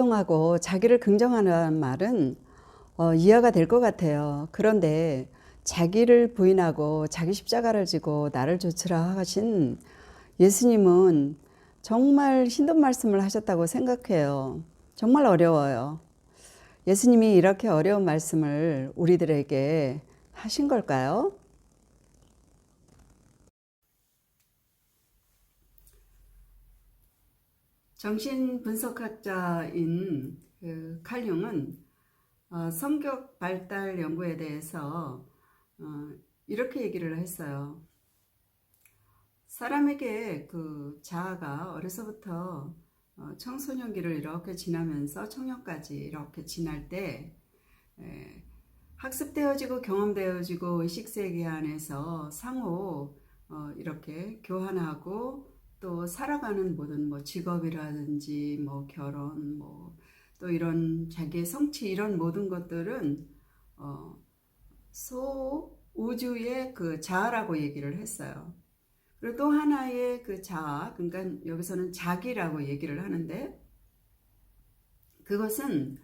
하고 자기를 긍정하는 말은 이해가 될 것 같아요. 그런데 자기를 부인하고 자기 십자가를 지고 나를 좇으라 하신 예수님은 정말 힘든 말씀을 하셨다고 생각해요. 정말 어려워요. 예수님이 이렇게 어려운 말씀을 우리들에게 하신 걸까요? 정신분석학자인 칼 융은 성격 발달 연구에 대해서 이렇게 얘기를 했어요. 사람에게 그 자아가 어려서부터 청소년기를 이렇게 지나면서 청년까지 이렇게 지날 때 학습되어지고 경험되어지고 의식세계 안에서 상호 이렇게 교환하고 또 살아가는 모든 뭐 직업이라든지 뭐 결혼 뭐 또 이런 자기의 성취 이런 모든 것들은 소우주의 그 자아라고 얘기를 했어요. 그리고 또 하나의 그 자아, 그러니까 여기서는 자기라고 얘기를 하는데 그것은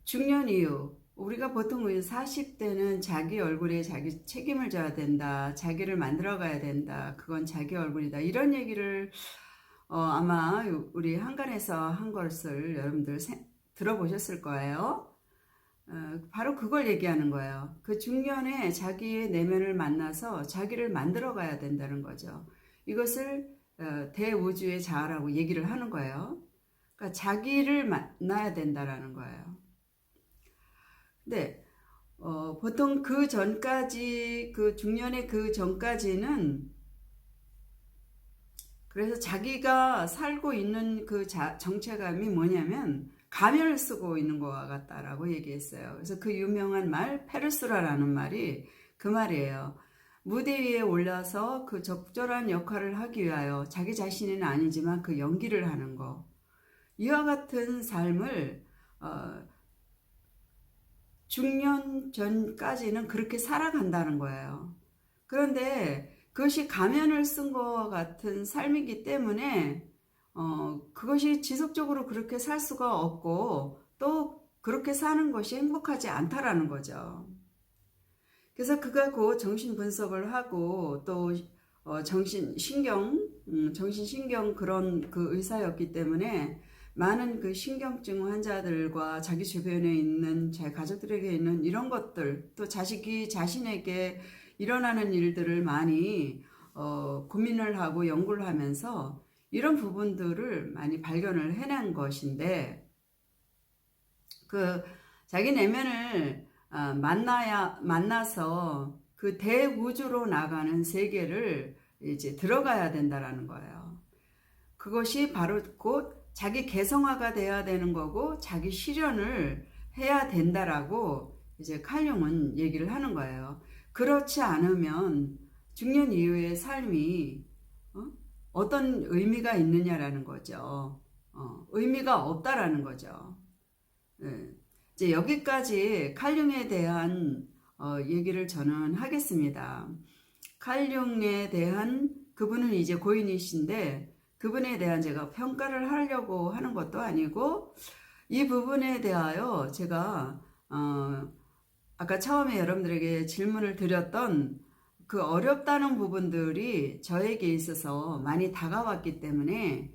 중년 이후 우리가 보통 40대는 자기 얼굴에 자기 책임을 져야 된다. 자기를 만들어 가야 된다. 그건 자기 얼굴이다. 이런 얘기를 아마 우리 한간에서 한 것을 여러분들 들어보셨을 거예요. 바로 그걸 얘기하는 거예요. 그 중년에 자기의 내면을 만나서 자기를 만들어 가야 된다는 거죠. 이것을 대우주의 자아라고 얘기를 하는 거예요. 그러니까 자기를 만나야 된다라는 거예요. 근데 보통 그 전까지 그 중년의 그 전까지는 그래서 자기가 살고 있는 그 정체감이 뭐냐면 가면을 쓰고 있는 것 같다라고 얘기했어요. 그래서 그 유명한 말 페르소라라는 말이 그 말이에요. 무대 위에 올라서 그 적절한 역할을 하기 위하여 자기 자신은 아니지만 그 연기를 하는 거. 이와 같은 삶을 중년 전까지는 그렇게 살아간다는 거예요. 그런데 그것이 가면을 쓴 것 같은 삶이기 때문에 그것이 지속적으로 그렇게 살 수가 없고 또 그렇게 사는 것이 행복하지 않다라는 거죠. 그래서 그가 곧 정신 분석을 하고 또 정신신경 그런 그 의사였기 때문에 많은 그 신경증 환자들과 자기 주변에 있는 제 가족들에게 있는 이런 것들 또 자식이 자신에게 일어나는 일들을 많이 고민을 하고 연구를 하면서 이런 부분들을 많이 발견을 해낸 것인데 그 자기 내면을 만나서 그 대우주로 나가는 세계를 이제 들어가야 된다라는 거예요. 그것이 바로 곧 자기 개성화가 돼야 되는 거고 자기 실현을 해야 된다라고 이제 칼 융은 얘기를 하는 거예요. 그렇지 않으면 중년 이후의 삶이 어떤 의미가 있느냐라는 거죠. 의미가 없다라는 거죠. 이제 여기까지 칼 융에 대한 얘기를 저는 하겠습니다. 칼 융에 대한 그분은 이제 고인이신데 그분에 대한 제가 평가를 하려고 하는 것도 아니고 이 부분에 대하여 제가 아까 처음에 여러분들에게 질문을 드렸던 그 어렵다는 부분들이 저에게 있어서 많이 다가왔기 때문에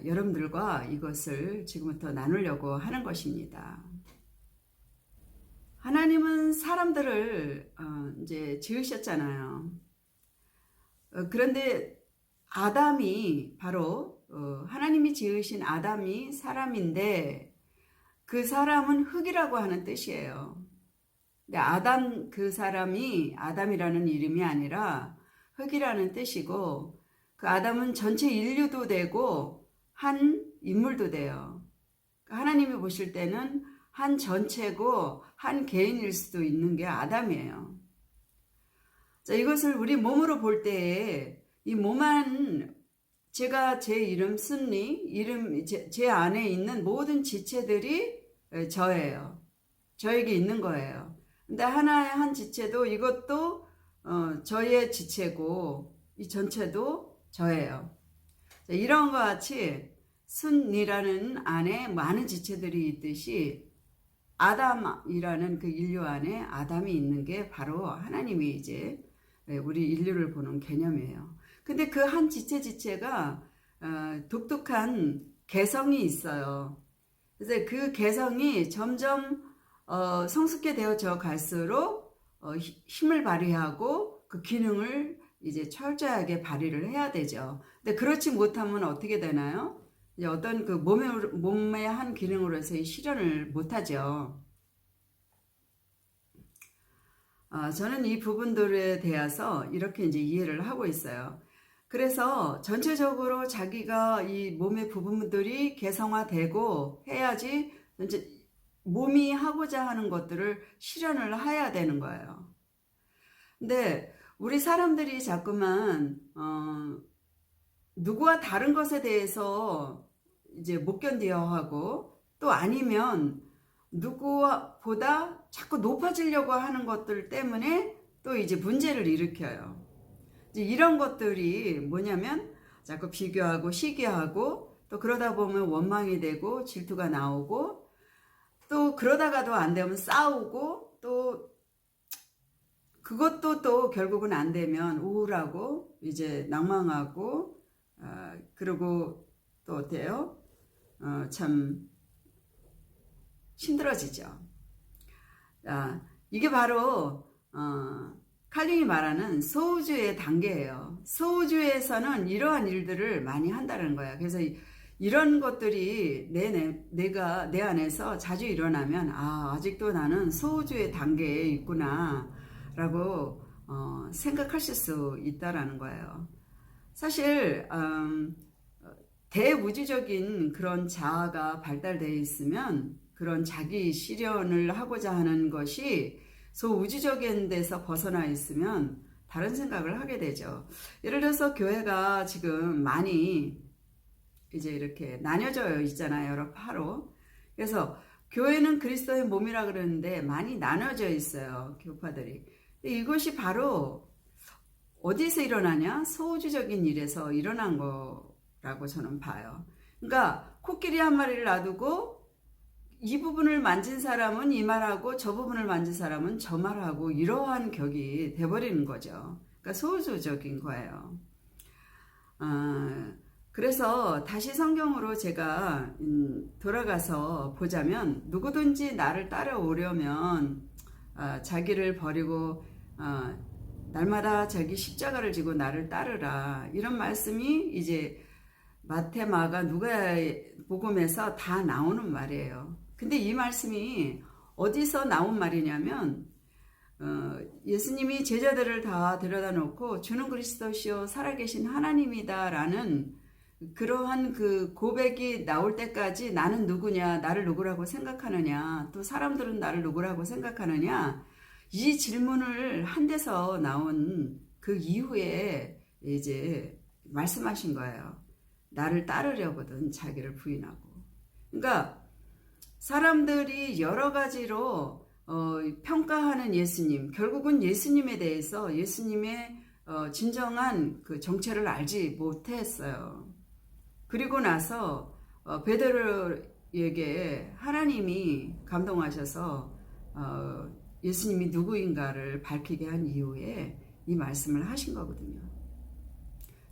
여러분들과 이것을 지금부터 나누려고 하는 것입니다. 하나님은 사람들을 이제 지으셨잖아요. 그런데 아담이 바로 하나님이 지으신 아담이 사람인데 그 사람은 흙이라고 하는 뜻이에요. 근데 아담 그 사람이 아담이라는 이름이 아니라 흙이라는 뜻이고 그 아담은 전체 인류도 되고 한 인물도 돼요. 하나님이 보실 때는 한 전체고 한 개인일 수도 있는 게 아담이에요. 자, 이것을 우리 몸으로 볼 때에 이 몸안 제가 제 이름 쓴리 제 안에 있는 모든 지체들이 저예요. 저에게 있는 거예요. 근데 하나의 한 지체도 이것도 저의 지체고 이 전체도 저예요. 자, 이런 것 같이 순이라는 안에 많은 지체들이 있듯이 아담이라는 그 인류 안에 아담이 있는 게 바로 하나님이 이제 우리 인류를 보는 개념이에요. 근데 그 한 지체가 독특한 개성이 있어요. 그래서 그 개성이 점점 성숙해 되어져 갈수록 힘을 발휘하고 그 기능을 이제 철저하게 발휘를 해야 되죠. 근데 그렇지 못하면 어떻게 되나요? 이제 어떤 그 몸의 한 기능으로서의 실현을 못하죠. 저는 이 부분들에 대해서 이렇게 이제 이해를 하고 있어요. 그래서 전체적으로 자기가 이 몸의 부분들이 개성화되고 해야지 이제 몸이 하고자 하는 것들을 실현을 해야 되는 거예요. 근데 우리 사람들이 자꾸만 누구와 다른 것에 대해서 이제 못 견뎌 하고 또 아니면 누구보다 자꾸 높아지려고 하는 것들 때문에 또 이제 문제를 일으켜요. 이제 이런 것들이 뭐냐면 자꾸 비교하고 시기하고 또 그러다 보면 원망이 되고 질투가 나오고 또 그러다가도 안 되면 싸우고 또 그것도 또 결국은 안 되면 우울하고 이제 낭망하고 그리고 또 어때요? 참 힘들어지죠. 이게 바로 칼링이 말하는 소우주의 단계예요. 소우주에서는 이러한 일들을 많이 한다는 거야. 그래서 이런 것들이 내가 내 안에서 자주 일어나면 아직도 나는 소우주의 단계에 있구나 라고 생각하실 수 있다라는 거예요. 사실 대우주적인 그런 자아가 발달되어 있으면 그런 자기 실현을 하고자 하는 것이 소우주적인 데서 벗어나 있으면 다른 생각을 하게 되죠. 예를 들어서 교회가 지금 많이 이제 이렇게 나뉘어져 있잖아요. 여러 파로. 그래서 교회는 그리스도의 몸이라 그러는데 많이 나눠져 있어요. 교파들이. 이것이 바로 어디서 일어나냐? 소우주적인 일에서 일어난 거라고 저는 봐요. 그러니까 코끼리 한 마리를 놔두고 이 부분을 만진 사람은 이 말하고 저 부분을 만진 사람은 저 말하고 이러한 격이 돼버리는 거죠. 그러니까 소우주적인 거예요. 그래서 다시 성경으로 제가 돌아가서 보자면 누구든지 나를 따라오려면 자기를 버리고 날마다 자기 십자가를 지고 나를 따르라 이런 말씀이 이제 마태, 마가, 누가 복음에서 다 나오는 말이에요. 근데 이 말씀이 어디서 나온 말이냐면 예수님이 제자들을 다 데려다 놓고 주는 그리스도시요 살아계신 하나님이다 라는 그러한 그 고백이 나올 때까지 나는 누구냐, 나를 누구라고 생각하느냐, 또 사람들은 나를 누구라고 생각하느냐, 이 질문을 한 데서 나온 그 이후에 이제 말씀하신 거예요. 나를 따르려거든 자기를 부인하고. 그러니까 사람들이 여러 가지로 평가하는 예수님, 결국은 예수님에 대해서 예수님의 진정한 그 정체를 알지 못했어요. 그리고 나서 베드로에게 하나님이 감동하셔서 예수님이 누구인가를 밝히게 한 이후에 이 말씀을 하신 거거든요.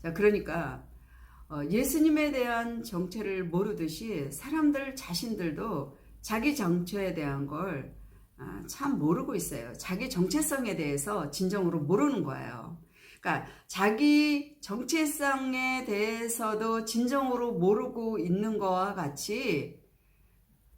자, 그러니까 예수님에 대한 정체를 모르듯이 사람들 자신들도 자기 정체에 대한 걸 참 모르고 있어요. 자기 정체성에 대해서 진정으로 모르는 거예요. 그러니까 자기 정체성에 대해서도 진정으로 모르고 있는 거와 같이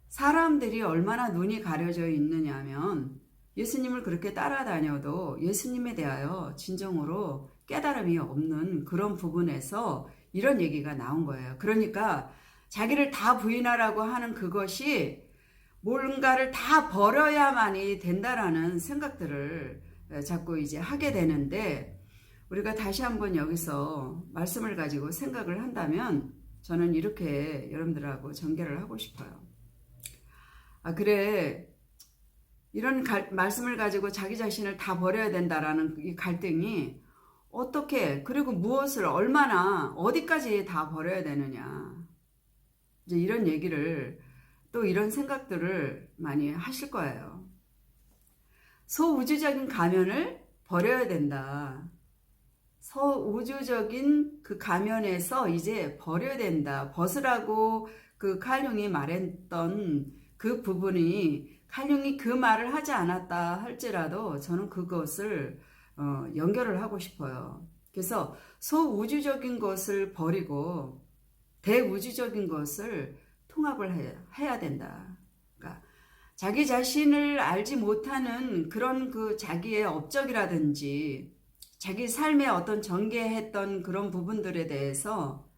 사람들이 얼마나 눈이 가려져 있느냐면 예수님을 그렇게 따라다녀도 예수님에 대하여 진정으로 깨달음이 없는 그런 부분에서 이런 얘기가 나온 거예요. 그러니까 자기를 다 부인하라고 하는 그것이 뭔가를 다 버려야만이 된다라는 생각들을 자꾸 이제 하게 되는데 우리가 다시 한번 여기서 말씀을 가지고 생각을 한다면 저는 이렇게 여러분들하고 전개를 하고 싶어요. 그래 이런 말씀을 가지고 자기 자신을 다 버려야 된다라는 이 갈등이 어떻게 그리고 무엇을 얼마나 어디까지 다 버려야 되느냐 이제 이런 얘기를 또 이런 생각들을 많이 하실 거예요. 소우주적인 가면을 버려야 된다. 소우주적인 그 가면에서 이제 버려야 된다. 벗으라고 그 칼융이 말했던 그 부분이 칼융이 그 말을 하지 않았다 할지라도 저는 그것을 연결을 하고 싶어요. 그래서 소우주적인 것을 버리고 대우주적인 것을 통합을 해야 된다. 그러니까 자기 자신을 알지 못하는 그런 그 자기의 업적이라든지 자기 삶에 어떤 전개했던 그런 부분들에 대해서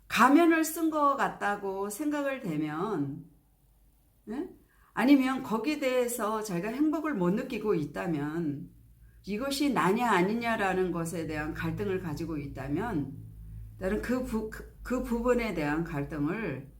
가면을 쓴 것 같다고 생각을 되면, 네? 아니면 거기에 대해서 자기가 행복을 못 느끼고 있다면, 이것이 나냐 아니냐라는 것에 대한 갈등을 가지고 있다면 나는 그 부분에 대한 갈등을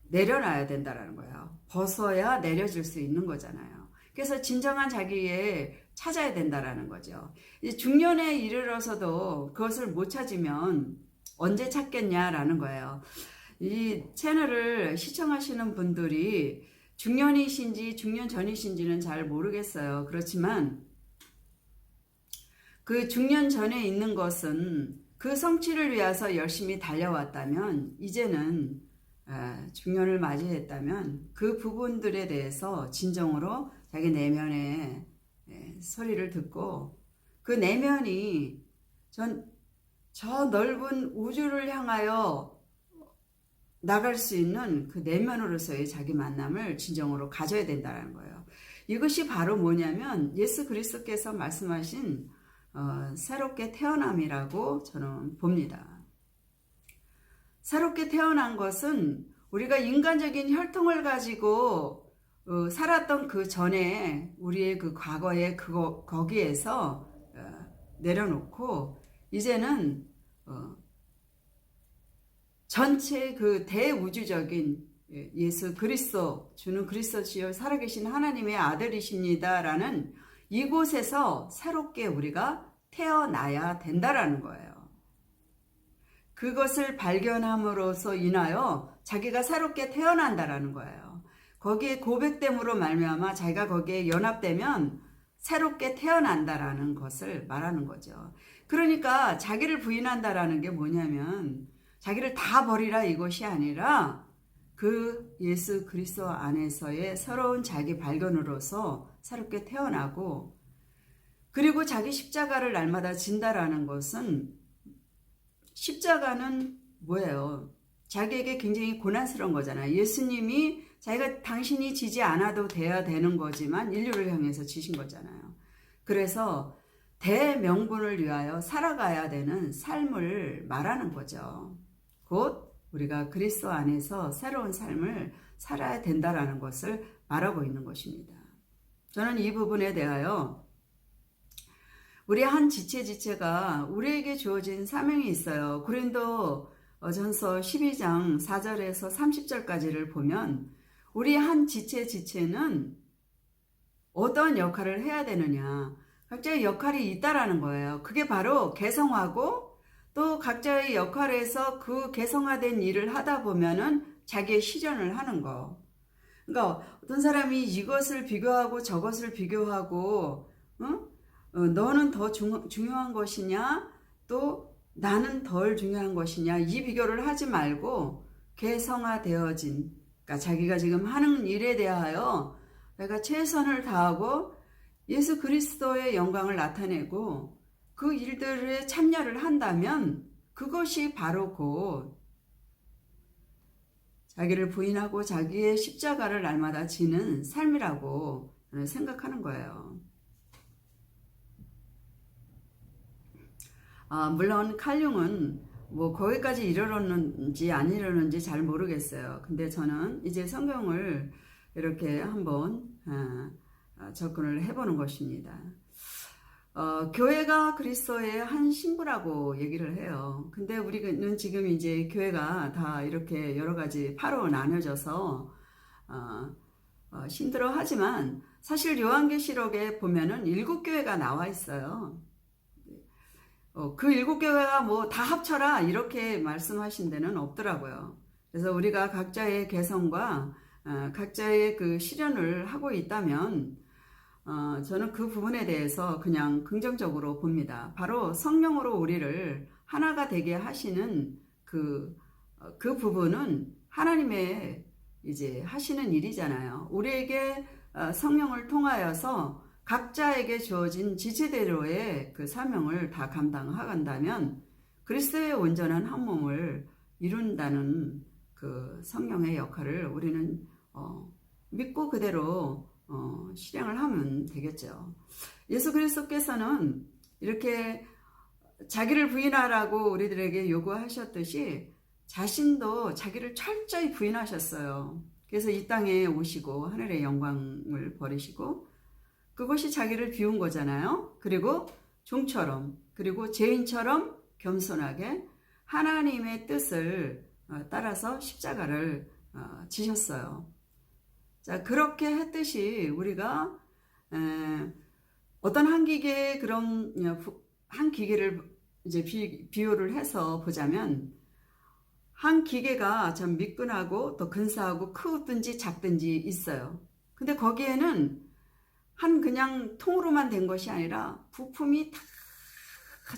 내려놔야 된다라는 거예요. 벗어야 내려질 수 있는 거잖아요. 그래서 진정한 자기에 찾아야 된다라는 거죠. 중년에 이르러서도 그것을 못 찾으면 언제 찾겠냐라는 거예요. 이 채널을 시청하시는 분들이 중년이신지 중년 전이신지는 잘 모르겠어요. 그렇지만 그 중년 전에 있는 것은 그 성취를 위해서 열심히 달려왔다면 이제는 중년을 맞이했다면 그 부분들에 대해서 진정으로 자기 내면의 소리를 듣고 그 내면이 저 넓은 우주를 향하여 나갈 수 있는 그 내면으로서의 자기 만남을 진정으로 가져야 된다는 거예요. 이것이 바로 뭐냐면 예수 그리스도께서 말씀하신 새롭게 태어남이라고 저는 봅니다. 새롭게 태어난 것은 우리가 인간적인 혈통을 가지고 살았던 그 전에 우리의 그 과거에 거기에서 내려놓고 이제는 전체 그 대우주적인 예수 그리스도 주는 그리스도시요 살아계신 하나님의 아들이십니다라는 이곳에서 새롭게 우리가 태어나야 된다라는 거예요. 그것을 발견함으로써 인하여 자기가 새롭게 태어난다라는 거예요. 거기에 고백됨으로 말미암아 자기가 거기에 연합되면 새롭게 태어난다라는 것을 말하는 거죠. 그러니까 자기를 부인한다라는 게 뭐냐면 자기를 다 버리라 이것이 아니라 그 예수 그리스도 안에서의 새로운 자기 발견으로서 새롭게 태어나고 그리고 자기 십자가를 날마다 진다라는 것은 십자가는 뭐예요? 자기에게 굉장히 고난스러운 거잖아요. 예수님이 자기가 당신이 지지 않아도 돼야 되는 거지만 인류를 향해서 지신 거잖아요. 그래서 대명분을 위하여 살아가야 되는 삶을 말하는 거죠. 곧 우리가 그리스도 안에서 새로운 삶을 살아야 된다라는 것을 말하고 있는 것입니다. 저는 이 부분에 대하여 우리 한 지체가 우리에게 주어진 사명이 있어요. 고린도 전서 12장 4절에서 30절까지를 보면 우리 한 지체는 어떤 역할을 해야 되느냐. 각자의 역할이 있다라는 거예요. 그게 바로 개성하고 또 각자의 역할에서 그 개성화된 일을 하다 보면은 자기의 실현을 하는 거. 그러니까 어떤 사람이 이것을 비교하고 저것을 비교하고 너는 더 중요한 것이냐 또 나는 덜 중요한 것이냐 이 비교를 하지 말고 개성화되어진 그러니까 자기가 지금 하는 일에 대하여 내가 최선을 다하고 예수 그리스도의 영광을 나타내고 그 일들에 참여를 한다면 그것이 바로 곧 자기를 부인하고 자기의 십자가를 날마다 지는 삶이라고 저는 생각하는 거예요. 물론 칼융은 뭐 거기까지 이르렀는지 안 이르렀는지 잘 모르겠어요. 근데 저는 이제 성경을 이렇게 한번 접근을 해보는 것입니다. 교회가 그리스도의 한 신부라고 얘기를 해요. 근데 우리는 지금 이제 교회가 다 이렇게 여러 가지 파로 나뉘어져서 힘들어 하지만 사실 요한계시록에 보면은 7교회가 나와 있어요. 그 7교회가 뭐 다 합쳐라 이렇게 말씀하신 데는 없더라고요. 그래서 우리가 각자의 개성과 각자의 그 실현을 하고 있다면 저는 그 부분에 대해서 그냥 긍정적으로 봅니다. 바로 성령으로 우리를 하나가 되게 하시는 그 부분은 하나님의 이제 하시는 일이잖아요. 우리에게 성령을 통하여서 각자에게 주어진 지체대로의 그 사명을 다 감당하간다면 그리스도의 온전한 한 몸을 이룬다는 그 성령의 역할을 우리는 믿고 그대로 실행을 하면 되겠죠. 예수 그리스도께서는 이렇게 자기를 부인하라고 우리들에게 요구하셨듯이 자신도 자기를 철저히 부인하셨어요. 그래서 이 땅에 오시고 하늘의 영광을 버리시고 그것이 자기를 비운 거잖아요. 그리고 종처럼 그리고 죄인처럼 겸손하게 하나님의 뜻을 따라서 십자가를 지셨어요. 자, 그렇게 했듯이 우리가 어떤 한 기계의 그런 한 기계를 이제 비유를 해서 보자면 한 기계가 참 미끈하고 또 근사하고 크든지 작든지 있어요. 근데 거기에는 한 그냥 통으로만 된 것이 아니라 부품이 다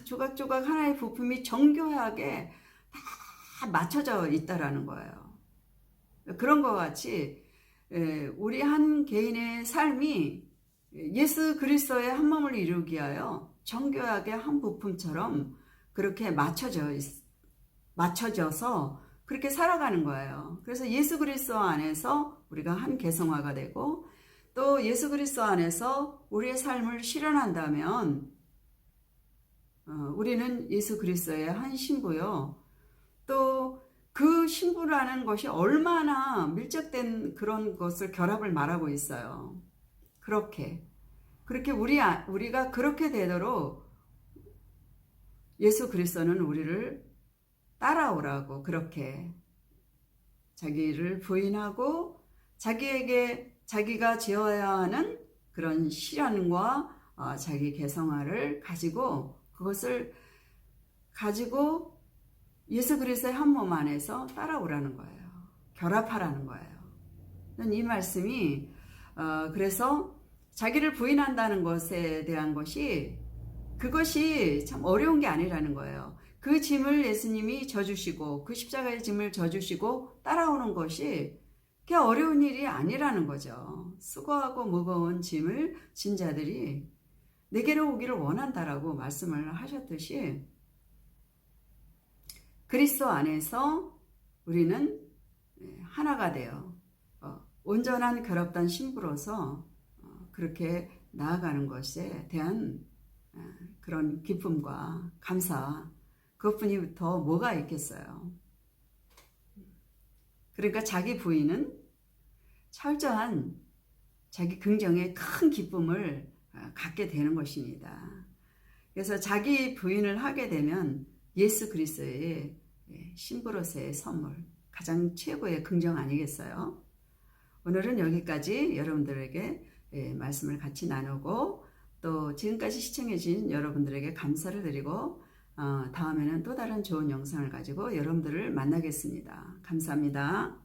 조각조각 하나의 부품이 정교하게 다 맞춰져 있다라는 거예요. 그런 것 같이 우리 한 개인의 삶이 예수 그리스도의 한 몸을 이루기 위하여 정교하게 한 부품처럼 그렇게 맞춰져서 그렇게 살아가는 거예요. 그래서 예수 그리스도 안에서 우리가 한 개성화가 되고 또 예수 그리스도 안에서 우리의 삶을 실현한다면 우리는 예수 그리스도의 한 신부요. 또 그 신부라는 것이 얼마나 밀접된 그런 것을 결합을 말하고 있어요. 그렇게 우리가 그렇게 되도록 예수 그리스도는 우리를 따라오라고 그렇게 자기를 부인하고 자기가 지어야 하는 그런 실현과 자기 개성화를 가지고 그것을 가지고 예수 그리스도의 한 몸 안에서 따라오라는 거예요. 결합하라는 거예요. 이 말씀이 그래서 자기를 부인한다는 것에 대한 그것이 참 어려운 게 아니라는 거예요. 그 짐을 예수님이 져주시고 그 십자가의 짐을 져주시고 따라오는 것이 그게 어려운 일이 아니라는 거죠. 수고하고 무거운 짐을 진 자들이 내게로 오기를 원한다라고 말씀을 하셨듯이 그리스도 안에서 우리는 하나가 되어 온전한 결합된 신부로서 그렇게 나아가는 것에 대한 그런 기쁨과 감사 그것뿐이 더 뭐가 있겠어요. 그러니까 자기 부인은 철저한 자기 긍정의 큰 기쁨을 갖게 되는 것입니다. 그래서 자기 부인을 하게 되면 예수 그리스도의 신부로서의 선물, 가장 최고의 긍정 아니겠어요? 오늘은 여기까지 여러분들에게 말씀을 같이 나누고 또 지금까지 시청해 주신 여러분들에게 감사를 드리고 다음에는 또 다른 좋은 영상을 가지고 여러분들을 만나겠습니다. 감사합니다.